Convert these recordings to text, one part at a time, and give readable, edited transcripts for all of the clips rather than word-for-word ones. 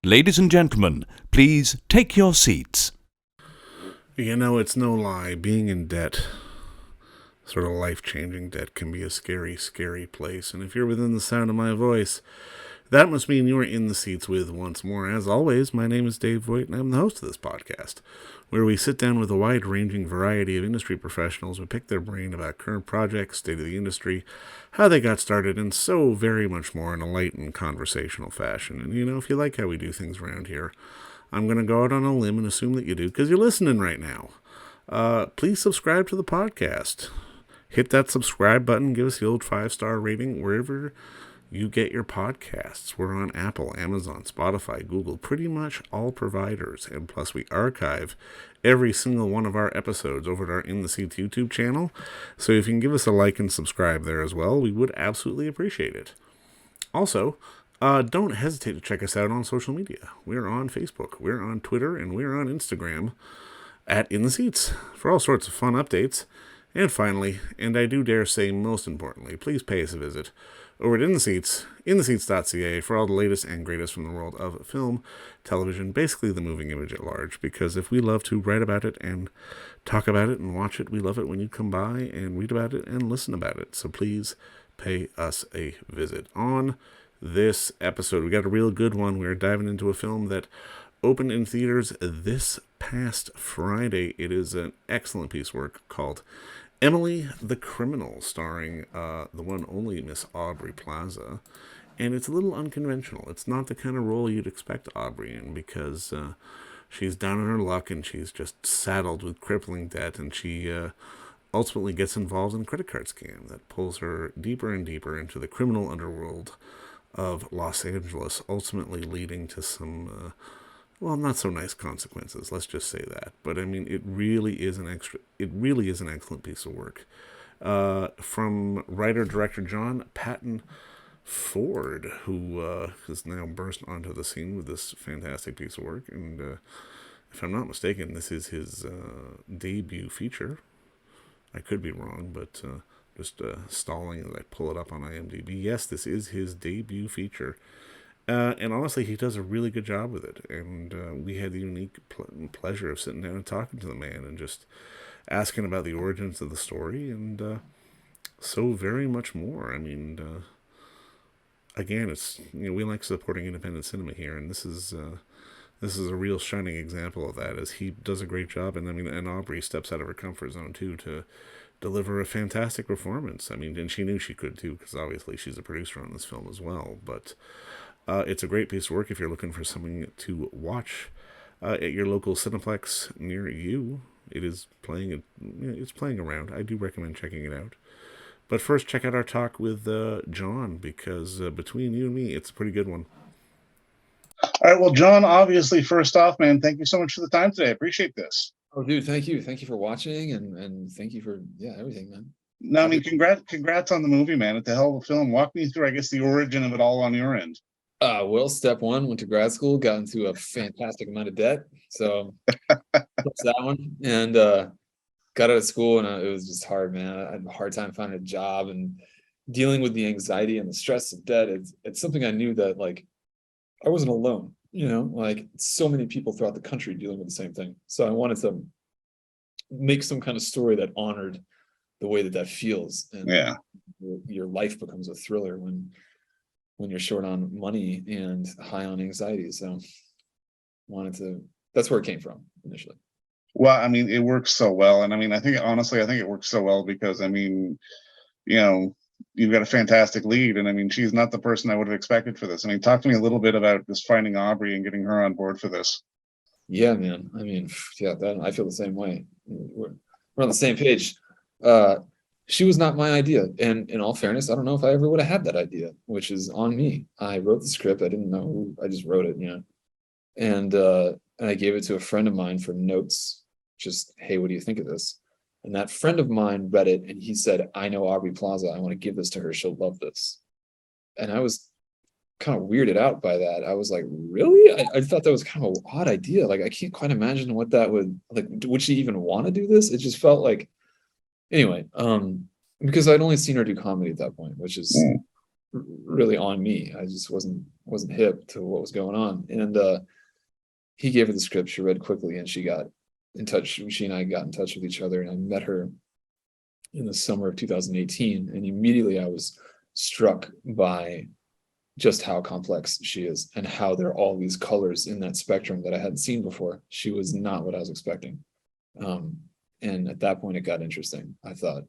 Ladies and gentlemen, please take your seats. You know, it's no lie. Being in debt, sort of life-changing debt, can be a scary, scary place. And if you're within the sound of my voice, that must mean you're in the seats with once more. As always, my name is Dave Voigt, and I'm the host of this podcast, where we sit down with a wide-ranging variety of industry professionals. We pick their brain about current projects, state of the industry, how they got started, and so very much more in a light and conversational fashion. And, you know, if you like how we do things around here, I'm going to go out on a limb and assume that you do, because you're listening right now. Please subscribe to the podcast. Hit that subscribe button. Give us the old 5-star rating wherever you get your podcasts. We're on Apple, Amazon, Spotify, Google, pretty much all providers. And plus, we archive every single one of our episodes over at our In the Seats YouTube channel. So if you can give us a like and subscribe there as well, we would absolutely appreciate it. Also, don't hesitate to check us out on social media. We're on Facebook, we're on Twitter, and we're on Instagram at In the Seats for all sorts of fun updates. And finally, and I do dare say most importantly, please pay us a visit over at In the Seats, intheseats.ca, for all the latest and greatest from the world of film, television, basically the moving image at large. Because if we love to write about it and talk about it and watch it, we love it when you come by and read about it and listen about it. So please pay us a visit. On this episode, we got a real good one. We're diving into a film that opened in theaters this past Friday. It is an excellent piece of work called Emily the Criminal, starring the one only Miss Aubrey Plaza. And it's a little unconventional. It's not the kind of role you'd expect Aubrey in, because she's down on her luck and she's just saddled with crippling debt, and she ultimately gets involved in a credit card scam that pulls her deeper and deeper into the criminal underworld of Los Angeles, ultimately leading to some not so nice consequences. Let's just say that. But I mean, it really is an excellent piece of work from writer-director John Patton Ford, who has now burst onto the scene with this fantastic piece of work. And if I'm not mistaken, this is his debut feature. I could be wrong, but just stalling as I pull it up on IMDb. Yes, this is his debut feature. And honestly, he does a really good job with it. And we had the unique pleasure of sitting down and talking to the man and just asking about the origins of the story and so very much more. I mean, again, it's, you know, we like supporting independent cinema here, and this is a real shining example of that, as he does a great job. And I mean, and Aubrey steps out of her comfort zone too to deliver a fantastic performance. I mean, and she knew she could too, because obviously she's a producer on this film as well. But it's a great piece of work if you're looking for something to watch at your local Cineplex near you. It is playing. It's playing around. I do recommend checking it out. But first, check out our talk with John, because between you and me, it's a pretty good one. All right. Well, John, obviously, first off, man, thank you so much for the time today. I appreciate this. Oh, dude, thank you. Thank you for watching, and thank you for everything, man. No, I mean, congrats on the movie, man. It's a hell of a film. Walk me through, I guess, the origin of it all on your end. Well, step one, went to grad school, got into a fantastic amount of debt. So that's that one. And got out of school, and it was just hard, man. I had a hard time finding a job and dealing with the anxiety and the stress of debt. It's something I knew that, like, I wasn't alone, you know, like so many people throughout the country dealing with the same thing. So I wanted to make some kind of story that honored the way that feels. And yeah, your life becomes a thriller when you're short on money and high on anxiety. So that's where it came from initially. Well, I mean, it works so well. And I mean, I think it works so well because, I mean, you know, you've got a fantastic lead. And I mean, she's not the person I would have expected for this. I mean, talk to me a little bit about just finding Aubrey and getting her on board for this. Yeah, man. I mean, yeah, I feel the same way. We're on the same page. She was not my idea. And in all fairness, I don't know if I ever would have had that idea, which is on me. I wrote the script. I didn't know who, I just wrote it, you know. And I gave it to a friend of mine for notes. Just, hey, what do you think of this? And that friend of mine read it and he said, I know Aubrey Plaza. I want to give this to her. She'll love this. And I was kind of weirded out by that. I was like, really? I thought that was kind of an odd idea. Like, I can't quite imagine what that would she even want to do this? It just felt like, anyway, because I'd only seen her do comedy at that point, which is really on me. I just wasn't wasn't hip to what was going on. And he gave her the script. She read quickly, and she got in touch. She and I got in touch with each other, and I met her in the summer of 2018. And immediately I was struck by just how complex she is and how there are all these colors in that spectrum that I hadn't seen before. She was not what I was expecting. And at that point, it got interesting. I thought,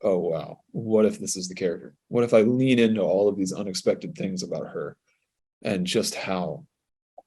oh, wow, what if this is the character? What if I lean into all of these unexpected things about her and just how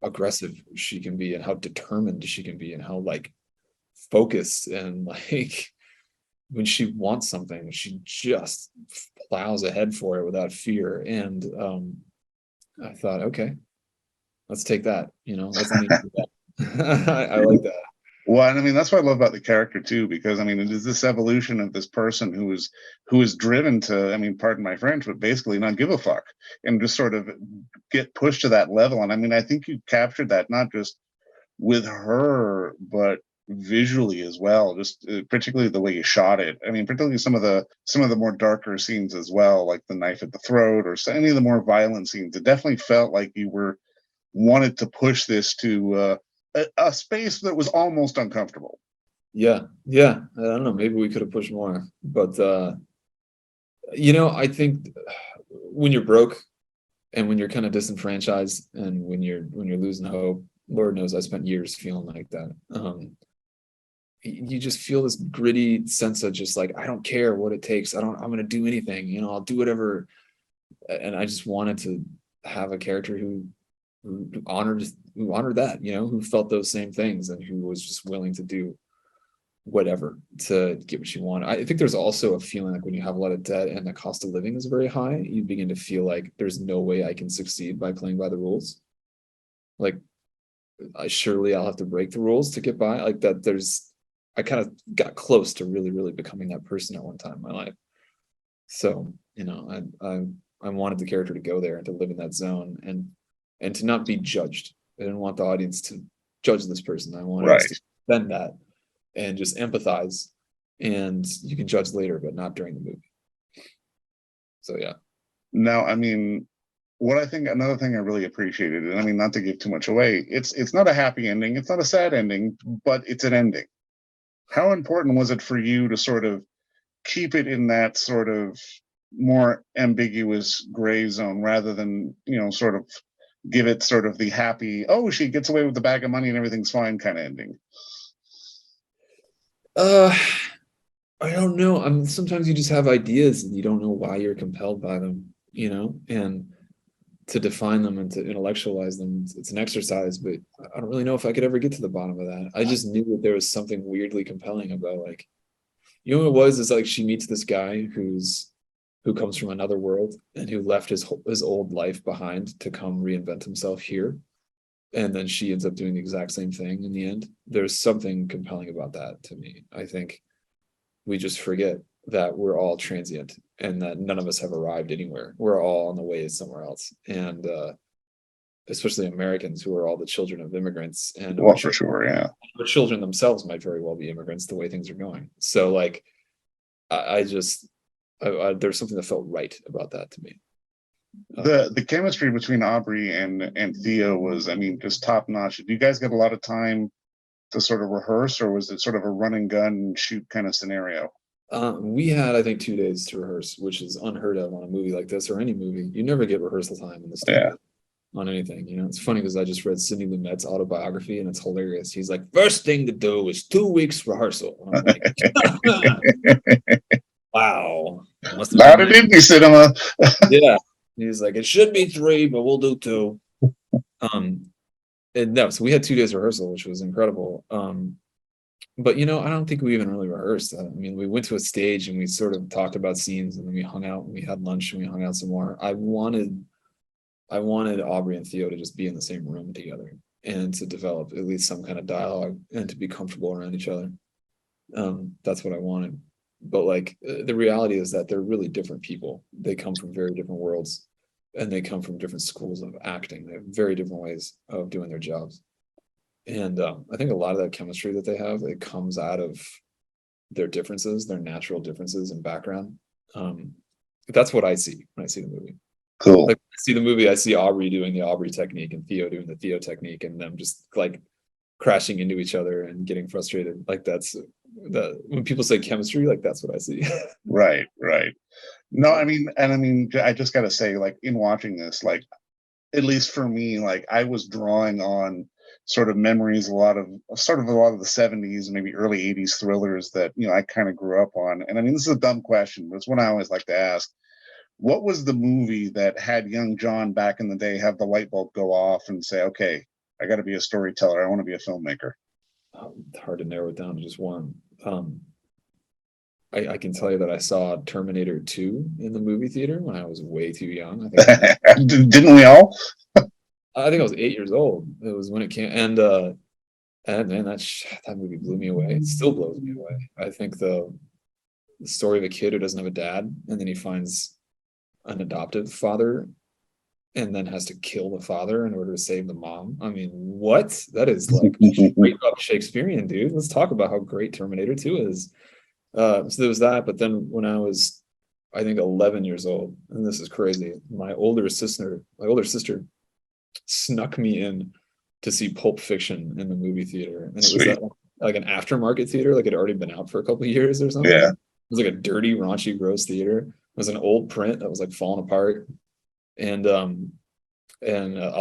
aggressive she can be and how determined she can be and how like focused and like when she wants something, she just plows ahead for it without fear. And I thought, okay, let's take that, let's lean into that. I like that. Well, and I mean that's what I love about the character too, because I mean it is this evolution of this person who is driven to, I mean, pardon my French, but basically not give a fuck and just sort of get pushed to that level. And I mean I think you captured that not just with her, but visually as well. Just particularly the way you shot it. I mean, particularly some of the more darker scenes as well, like the knife at the throat or any of the more violent scenes. It definitely felt like you were wanted to push this to a space that was almost uncomfortable. Yeah. I don't know. Maybe we could have pushed more, but I think when you're broke and when you're kind of disenfranchised and when you're losing hope, Lord knows I spent years feeling like that. You just feel this gritty sense of just like, I don't care what it takes. I'm going to do anything, I'll do whatever. And I just wanted to have a character who honored that, who felt those same things and who was just willing to do whatever to get what she wanted. I think there's also a feeling like when you have a lot of debt and the cost of living is very high, you begin to feel like there's no way I can succeed by playing by the rules. Like, surely I'll have to break the rules to get by. Like that, I kind of got close to really, really becoming that person at one time in my life. So, I wanted the character to go there and to live in that zone and to not be judged. I didn't want the audience to judge this person. I wanted us to spend that and just empathize. And you can judge later, but not during the movie. So yeah. Now, I mean, what I think another thing I really appreciated, and I mean not to give too much away, it's not a happy ending, it's not a sad ending, but it's an ending. How important was it for you to sort of keep it in that sort of more ambiguous gray zone rather than, sort of give it sort of the happy, oh, she gets away with the bag of money and everything's fine kind of ending? I don't know. Sometimes you just have ideas and you don't know why you're compelled by them, and to define them and to intellectualize them, it's an exercise, but I don't really know if I could ever get to the bottom of that. I just knew that there was something weirdly compelling about, like, what it was is like she meets this guy who comes from another world and who left his old life behind to come reinvent himself here. And then she ends up doing the exact same thing in the end. There's something compelling about that to me. I think we just forget that we're all transient and that none of us have arrived anywhere. We're all on the way somewhere else. And especially Americans who are all the children of immigrants. And well, for sure, yeah. Our children themselves might very well be immigrants the way things are going. So like, there's something that felt right about that to me. The chemistry between Aubrey and Theo was, I mean, just top notch. Did you guys get a lot of time to sort of rehearse, or was it sort of a run and gun shoot kind of scenario? We had, I think, 2 days to rehearse, which is unheard of on a movie like this or any movie. You never get rehearsal time in the studio on anything. It's funny because I just read Sidney Lumet's autobiography and it's hilarious. He's like, first thing to do is 2 weeks rehearsal. And I'm like, wow. Not an indie cinema. Yeah. He's like, it should be 3, but we'll do 2. And no, so we had 2 days rehearsal, which was incredible. But I don't think we even really rehearsed. I mean, we went to a stage and we sort of talked about scenes, and then we hung out and we had lunch and we hung out some more. I wanted Aubrey and Theo to just be in the same room together and to develop at least some kind of dialogue and to be comfortable around each other. That's what I wanted. But like, the reality is that they're really different people. They come from very different worlds and they come from different schools of acting. They have very different ways of doing their jobs. And I think a lot of that chemistry that they have, it comes out of their differences, their natural differences in background. That's what I see when I see the movie. Cool. Like, I see the movie, I see Aubrey doing the Aubrey technique and Theo doing the Theo technique, and them just like crashing into each other and getting frustrated. Like that's the when people say chemistry, like that's what I see. Right, right. No, I mean, and I mean, I just got to say, like, in watching this, like, at least for me, like, I was drawing on sort of memories, a lot of the 70s, maybe early 80s thrillers that, I kind of grew up on. And I mean, this is a dumb question, but it's one I always like to ask. What was the movie that had young John back in the day have the light bulb go off and say, okay, I got to be a storyteller. I want to be a filmmaker? It's hard to narrow it down to just one. I can tell you that I saw Terminator 2 in the movie theater when I was way too young. Didn't we all? I think I was 8 years old. It was when it came, and man, that movie blew me away. It still blows me away. I think the story of a kid who doesn't have a dad, and then he finds an adoptive father, and then has to kill the father in order to save the mom. I mean, what? That is like straight up Shakespearean, dude. Let's talk about how great Terminator 2 is. So there was that, but then when I was, I think, 11 years old, and this is crazy, my older sister snuck me in to see Pulp Fiction in the movie theater, and it was Sweet. like an aftermarket theater, like it had already been out for a couple of years or something. Yeah. It was like a dirty, raunchy, gross theater. It was an old print that was like falling apart, and I'll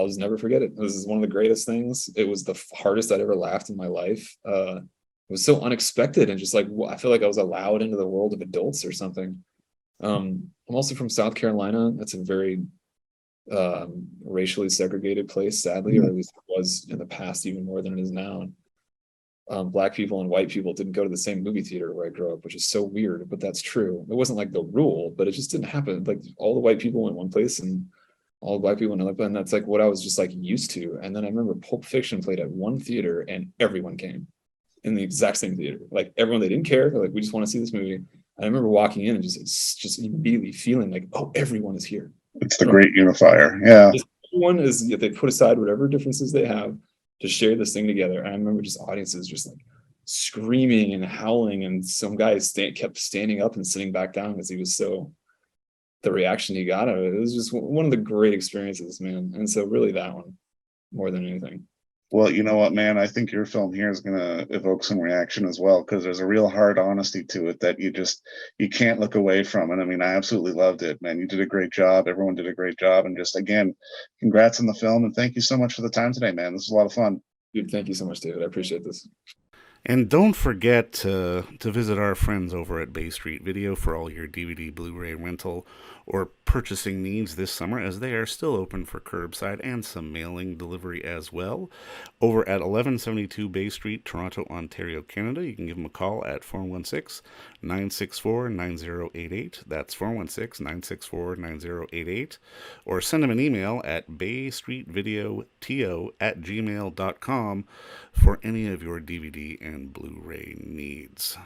just never forget it. This is one of the greatest things. It was the hardest I'd ever laughed in my life. It was so unexpected, and just like I feel like I was allowed into the world of adults or something. I'm also from South Carolina. That's a very racially segregated place, sadly, or at least it was in the past even more than it is now. Black people and white people didn't go to the same movie theater where I grew up, which is so weird, but that's true. It wasn't like the rule, but it just didn't happen. Like all the white people went one place and all the black people went another place, and that's like what I was just like used to. And then I remember Pulp Fiction played at one theater and everyone came in the exact same theater. Like everyone, they didn't care. They're like, we just want to see this movie. And I remember walking in and just immediately feeling like, oh, everyone is here. It's the great unifier. Yeah. Everyone is, they put aside whatever differences they have to share this thing together. And I remember just audiences just like screaming and howling, and some guy kept standing up and sitting back down because he was the reaction he got out of it. It was just one of the great experiences, man. And so really that one more than anything. Well, you know what, man? I think your film here is going to evoke some reaction as well, because there's a real hard honesty to it that you can't look away from. And I mean, I absolutely loved it, man. You did a great job. Everyone did a great job. And just again, congrats on the film. And thank you so much for the time today, man. This was a lot of fun. Dude, thank you so much, David. I appreciate this. And don't forget to visit our friends over at Bay Street Video for all your DVD, Blu-ray rental, or purchasing needs this summer, as they are still open for curbside and some mailing delivery as well. Over at 1172 Bay Street, Toronto, Ontario, Canada, you can give them a call at 416-964-9088. That's 416-964-9088. Or send them an email at baystreetvideoto@gmail.com for any of your DVD and Blu-ray needs.